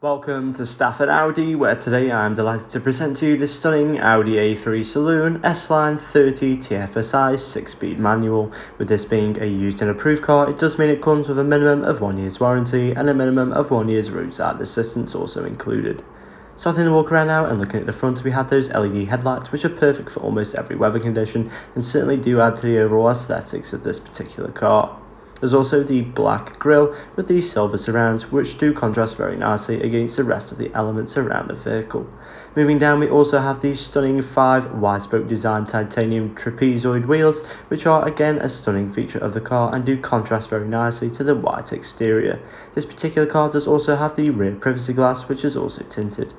Welcome to Stafford Audi, where today I am delighted to present to you this stunning Audi A3 Saloon S Line 30 TFSI 6-speed manual. With this being a used and approved car, it does mean it comes with a minimum of 1 year's warranty and a minimum of 1 year's roadside assistance also included. Starting to walk around now and looking at the front, we have those LED headlights which are perfect for almost every weather condition and certainly do add to the overall aesthetics of this particular car. There's also the black grille with these silver surrounds which do contrast very nicely against the rest of the elements around the vehicle. Moving down, we also have these stunning 5 wide-spoke design titanium trapezoid wheels, which are again a stunning feature of the car and do contrast very nicely to the white exterior. This particular car does also have the rear privacy glass, which is also tinted.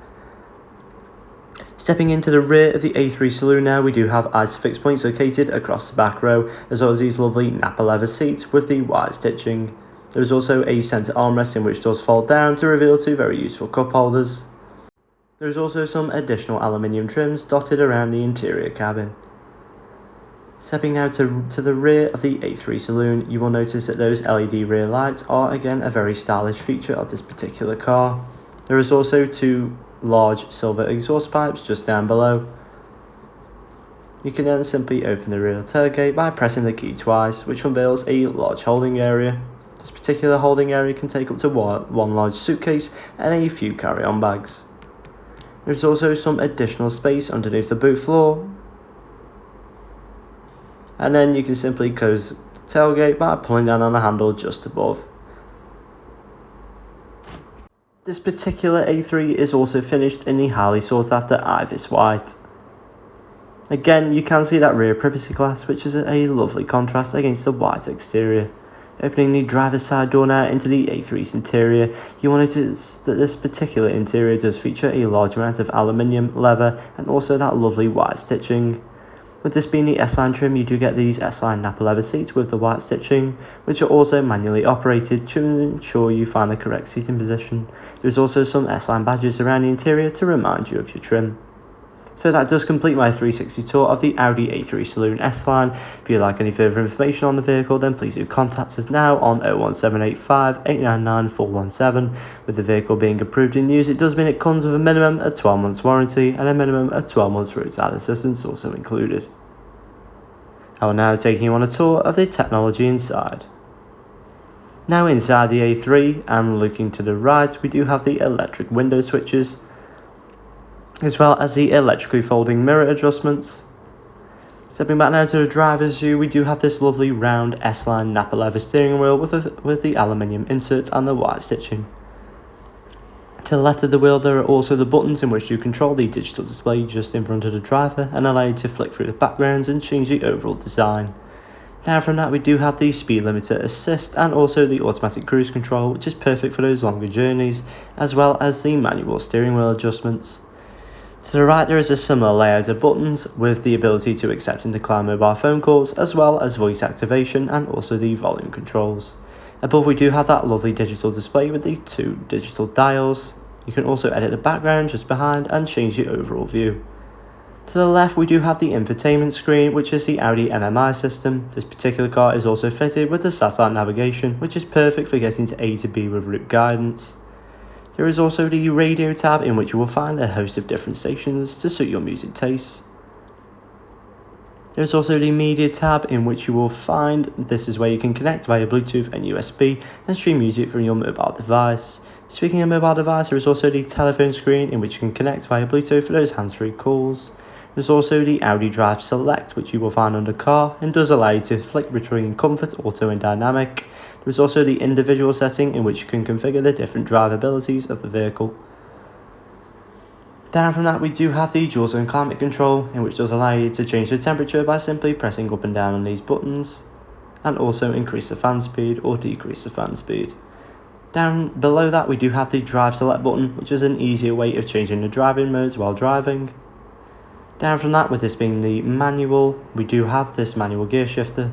Stepping into the rear of the A3 Saloon now, we do have ISOFIX points located across the back row, as well as these lovely Napa leather seats with the white stitching. There is also a centre armrest in which does fold down to reveal 2 very useful cup holders. There is also some additional aluminium trims dotted around the interior cabin. Stepping now to the rear of the A3 Saloon, you will notice that those LED rear lights are again a very stylish feature of this particular car. There is also 2 large silver exhaust pipes just down below. You can then simply open the rear tailgate by pressing the key twice, which unveils a large holding area. This particular holding area can take up to one large suitcase and a few carry-on bags. There's also some additional space underneath the boot floor, and then you can simply close the tailgate by pulling down on the handle just above. This particular A3 is also finished in the highly sought after Ivis white. Again, you can see that rear privacy glass, which is a lovely contrast against the white exterior. Opening the driver's side door now into the A3's interior, you will notice that this particular interior does feature a large amount of aluminium, leather and also that lovely white stitching. With this being the S-Line trim, you do get these S-Line Napa leather seats with the white stitching, which are also manually operated to ensure you find the correct seating position. There's also some S-Line badges around the interior to remind you of your trim. So that does complete my 360 tour of the Audi A3 Saloon S-Line. If you'd like any further information on the vehicle, then please do contact us now on 01785 899 417. With the vehicle being approved in use, it does mean it comes with a minimum of 12 months warranty and a minimum of 12 months roadside assistance also included. I will now take you on a tour of the technology inside. Now inside the A3 and looking to the right, we do have the electric window switches, as well as the electrically folding mirror adjustments. Stepping back now to the driver's view, we do have this lovely round S-Line Napa leather steering wheel with the aluminium inserts and the white stitching. To the left of the wheel, there are also the buttons in which you control the digital display just in front of the driver and allow you to flick through the backgrounds and change the overall design. Down from that, we do have the speed limiter assist and also the automatic cruise control, which is perfect for those longer journeys, as well as the manual steering wheel adjustments. To the right, there is a similar layout of buttons with the ability to accept and decline mobile phone calls, as well as voice activation and also the volume controls. Above, we do have that lovely digital display with the 2 digital dials. You can also edit the background just behind and change the overall view. To the left, we do have the infotainment screen, which is the Audi MMI system. This particular car is also fitted with the satellite navigation, which is perfect for getting to A to B with route guidance. There is also the radio tab, in which you will find a host of different stations to suit your music tastes. There is also the media tab, in which you will find this is where you can connect via Bluetooth and USB and stream music from your mobile device. Speaking of mobile device, there is also the telephone screen, in which you can connect via Bluetooth for those hands-free calls. There's also the Audi Drive Select, which you will find under Car and does allow you to flick between Comfort, Auto and Dynamic. There's also the individual setting, in which you can configure the different drive abilities of the vehicle. Down from that, we do have the dual zone climate control, in which does allow you to change the temperature by simply pressing up and down on these buttons, and also increase the fan speed or decrease the fan speed. Down below that, we do have the Drive Select button, which is an easier way of changing the driving modes while driving. Down from that, with this being the manual, we do have this manual gear shifter.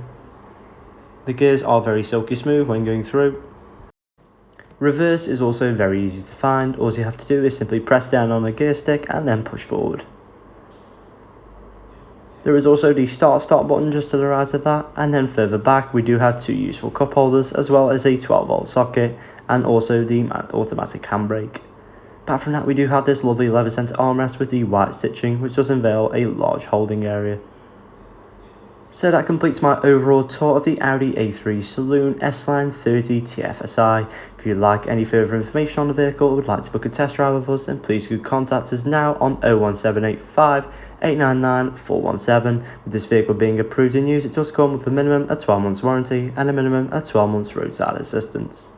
The gears are very silky smooth when going through. Reverse is also very easy to find. All you have to do is simply press down on the gear stick and then push forward. There is also the start button just to the right of that, and then further back we do have 2 useful cup holders, as well as a 12-volt socket and also the automatic handbrake. Apart from that, we do have this lovely leather centre armrest with the white stitching, which does unveil a large holding area. So that completes my overall tour of the Audi A3 Saloon S-Line 30 TFSI. If you'd like any further information on the vehicle or would like to book a test drive with us, then please do contact us now on 01785 899 417. With this vehicle being approved in use, it does come with a minimum of 12 months warranty and a minimum of 12 months roadside assistance.